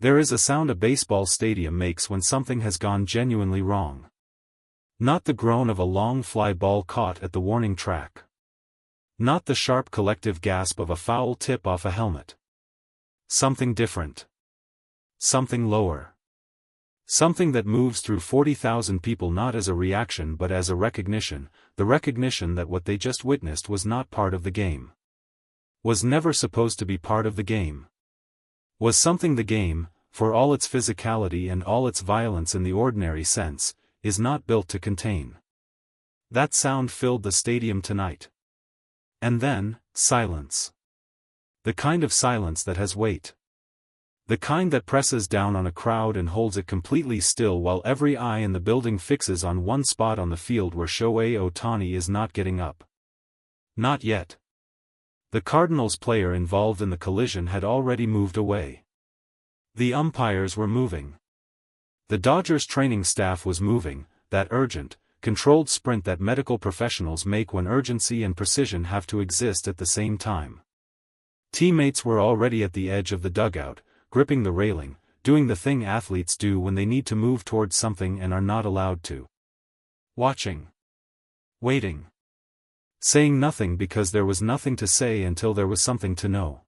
There is a sound a baseball stadium makes when something has gone genuinely wrong. Not the groan of a long fly ball caught at the warning track. Not the sharp collective gasp of a foul tip off a helmet. Something different. Something lower. Something that moves through 40,000 people not as a reaction but as a recognition, the recognition that what they just witnessed was not part of the game. Was never supposed to be part of the game. Was something the game, for all its physicality and all its violence in the ordinary sense, is not built to contain. That sound filled the stadium tonight. And then, silence. The kind of silence that has weight. The kind that presses down on a crowd and holds it completely still while every eye in the building fixes on one spot on the field where Shohei Ohtani is not getting up. Not yet. The Cardinals player involved in the collision had already moved away. The umpires were moving. The Dodgers training staff was moving, that urgent, controlled sprint that medical professionals make when urgency and precision have to exist at the same time. Teammates were already at the edge of the dugout, gripping the railing, doing the thing athletes do when they need to move towards something and are not allowed to. Watching. Waiting. Saying nothing because there was nothing to say until there was something to know.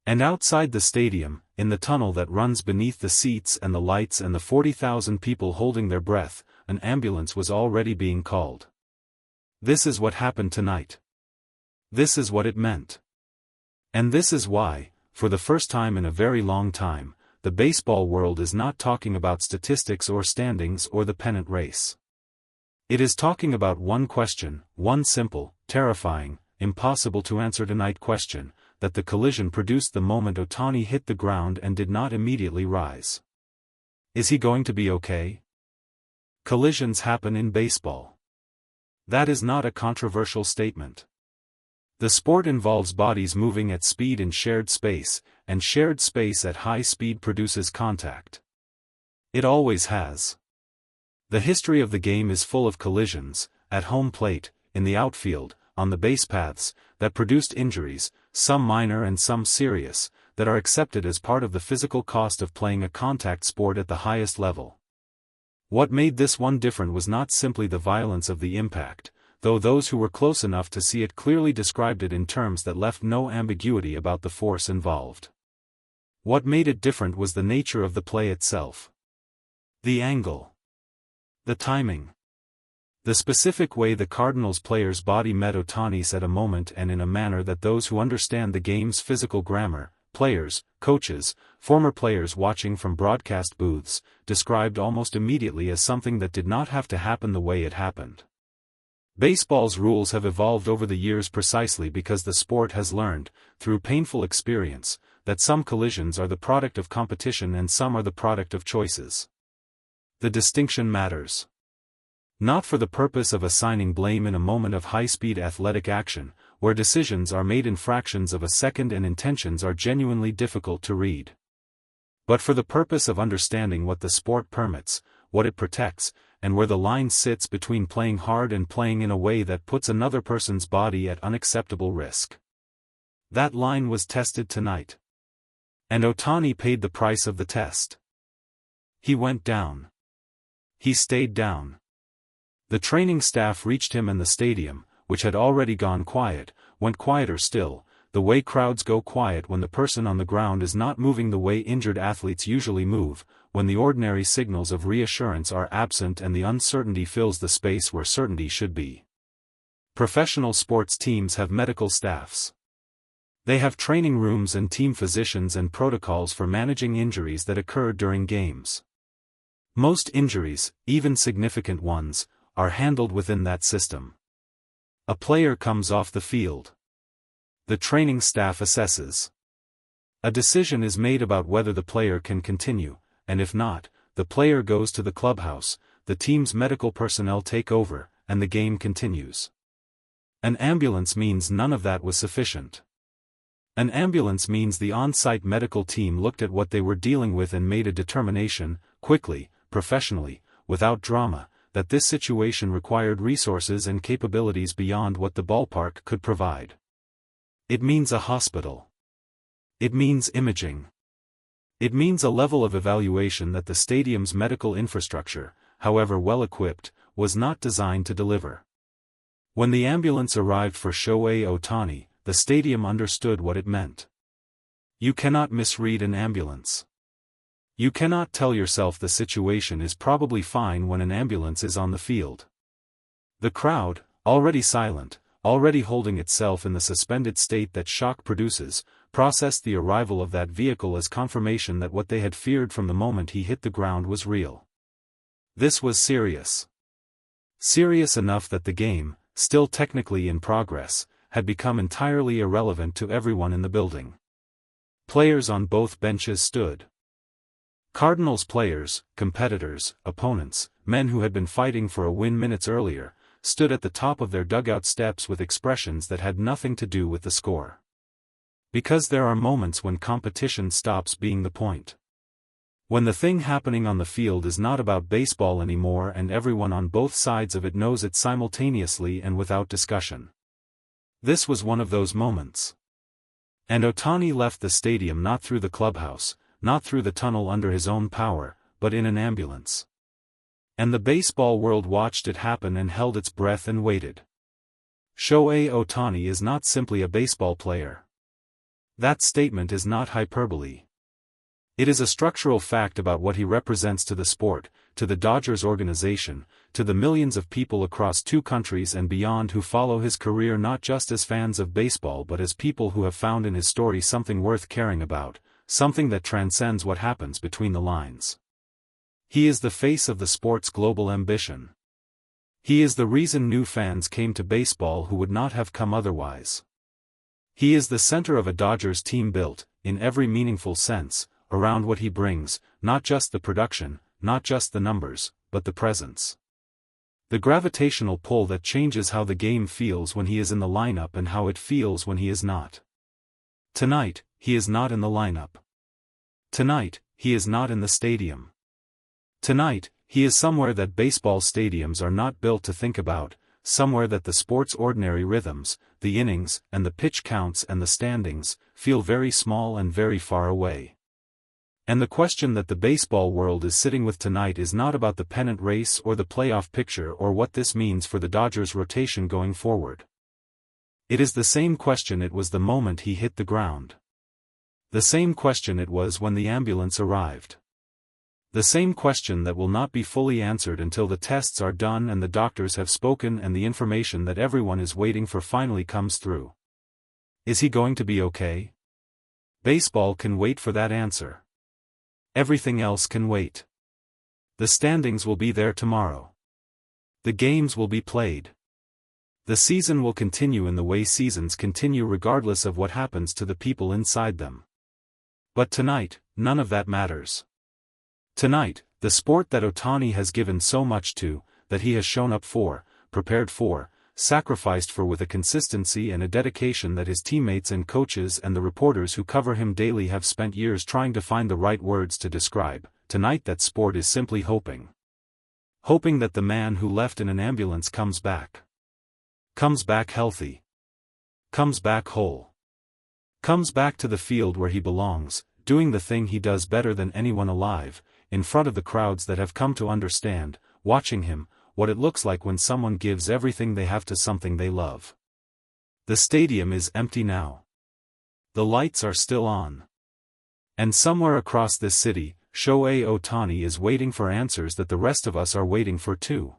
And outside the stadium, in the tunnel that runs beneath the seats and the lights and the 40,000 people holding their breath, an ambulance was already being called. This is what happened tonight. This is what it meant. And this is why, for the first time in a very long time, the baseball world is not talking about statistics or standings or the pennant race. It is talking about one question, one simple, terrifying, impossible to answer tonight question, that the collision produced the moment Ohtani hit the ground and did not immediately rise. Is he going to be okay? Collisions happen in baseball. That is not a controversial statement. The sport involves bodies moving at speed in shared space, and shared space at high speed produces contact. It always has. The history of the game is full of collisions, at home plate, in the outfield, on the base paths, that produced injuries, some minor and some serious, that are accepted as part of the physical cost of playing a contact sport at the highest level. What made this one different was not simply the violence of the impact, though those who were close enough to see it clearly described it in terms that left no ambiguity about the force involved. What made it different was the nature of the play itself. The angle. The timing. The specific way the Cardinals player's body met Ohtani's at a moment and in a manner that those who understand the game's physical grammar, players, coaches, former players watching from broadcast booths, described almost immediately as something that did not have to happen the way it happened. Baseball's rules have evolved over the years precisely because the sport has learned, through painful experience, that some collisions are the product of competition and some are the product of choices. The distinction matters. Not for the purpose of assigning blame in a moment of high-speed athletic action, where decisions are made in fractions of a second and intentions are genuinely difficult to read. But for the purpose of understanding what the sport permits, what it protects, and where the line sits between playing hard and playing in a way that puts another person's body at unacceptable risk. That line was tested tonight. And Ohtani paid the price of the test. He went down. He stayed down. The training staff reached him and the stadium, which had already gone quiet, went quieter still, the way crowds go quiet when the person on the ground is not moving the way injured athletes usually move, when the ordinary signals of reassurance are absent and the uncertainty fills the space where certainty should be. Professional sports teams have medical staffs. They have training rooms and team physicians and protocols for managing injuries that occur during games. Most injuries, even significant ones, are handled within that system. A player comes off the field. The training staff assesses. A decision is made about whether the player can continue, and if not, the player goes to the clubhouse, the team's medical personnel take over, and the game continues. An ambulance means none of that was sufficient. An ambulance means the on-site medical team looked at what they were dealing with and made a determination, quickly, professionally, without drama, that this situation required resources and capabilities beyond what the ballpark could provide. It means a hospital. It means imaging. It means a level of evaluation that the stadium's medical infrastructure, however well equipped, was not designed to deliver. When the ambulance arrived for Shohei Ohtani, the stadium understood what it meant. You cannot misread an ambulance. You cannot tell yourself the situation is probably fine when an ambulance is on the field. The crowd, already silent, already holding itself in the suspended state that shock produces, processed the arrival of that vehicle as confirmation that what they had feared from the moment he hit the ground was real. This was serious. Serious enough that the game, still technically in progress, had become entirely irrelevant to everyone in the building. Players on both benches stood. Cardinals players, competitors, opponents, men who had been fighting for a win minutes earlier, stood at the top of their dugout steps with expressions that had nothing to do with the score. Because there are moments when competition stops being the point. When the thing happening on the field is not about baseball anymore and everyone on both sides of it knows it simultaneously and without discussion. This was one of those moments. And Ohtani left the stadium not through the clubhouse, not through the tunnel under his own power, but in an ambulance. And the baseball world watched it happen and held its breath and waited. Shohei Ohtani is not simply a baseball player. That statement is not hyperbole. It is a structural fact about what he represents to the sport, to the Dodgers organization, to the millions of people across 2 countries and beyond who follow his career not just as fans of baseball but as people who have found in his story something worth caring about, something that transcends what happens between the lines. He is the face of the sport's global ambition. He is the reason new fans came to baseball who would not have come otherwise. He is the center of a Dodgers team built, in every meaningful sense, around what he brings, not just the production, not just the numbers, but the presence. The gravitational pull that changes how the game feels when he is in the lineup and how it feels when he is not. Tonight, he is not in the lineup. Tonight, he is not in the stadium. Tonight, he is somewhere that baseball stadiums are not built to think about, somewhere that the sport's ordinary rhythms, the innings, and the pitch counts and the standings, feel very small and very far away. And the question that the baseball world is sitting with tonight is not about the pennant race or the playoff picture or what this means for the Dodgers' rotation going forward. It is the same question it was the moment he hit the ground. The same question it was when the ambulance arrived. The same question that will not be fully answered until the tests are done and the doctors have spoken and the information that everyone is waiting for finally comes through. Is he going to be okay? Baseball can wait for that answer. Everything else can wait. The standings will be there tomorrow. The games will be played. The season will continue in the way seasons continue regardless of what happens to the people inside them. But tonight, none of that matters. Tonight, the sport that Ohtani has given so much to, that he has shown up for, prepared for, sacrificed for with a consistency and a dedication that his teammates and coaches and the reporters who cover him daily have spent years trying to find the right words to describe, tonight that sport is simply hoping. Hoping that the man who left in an ambulance comes back. Comes back healthy. Comes back whole. Comes back to the field where he belongs, doing the thing he does better than anyone alive, in front of the crowds that have come to understand, watching him, what it looks like when someone gives everything they have to something they love. The stadium is empty now. The lights are still on. And somewhere across this city, Shohei Ohtani is waiting for answers that the rest of us are waiting for too.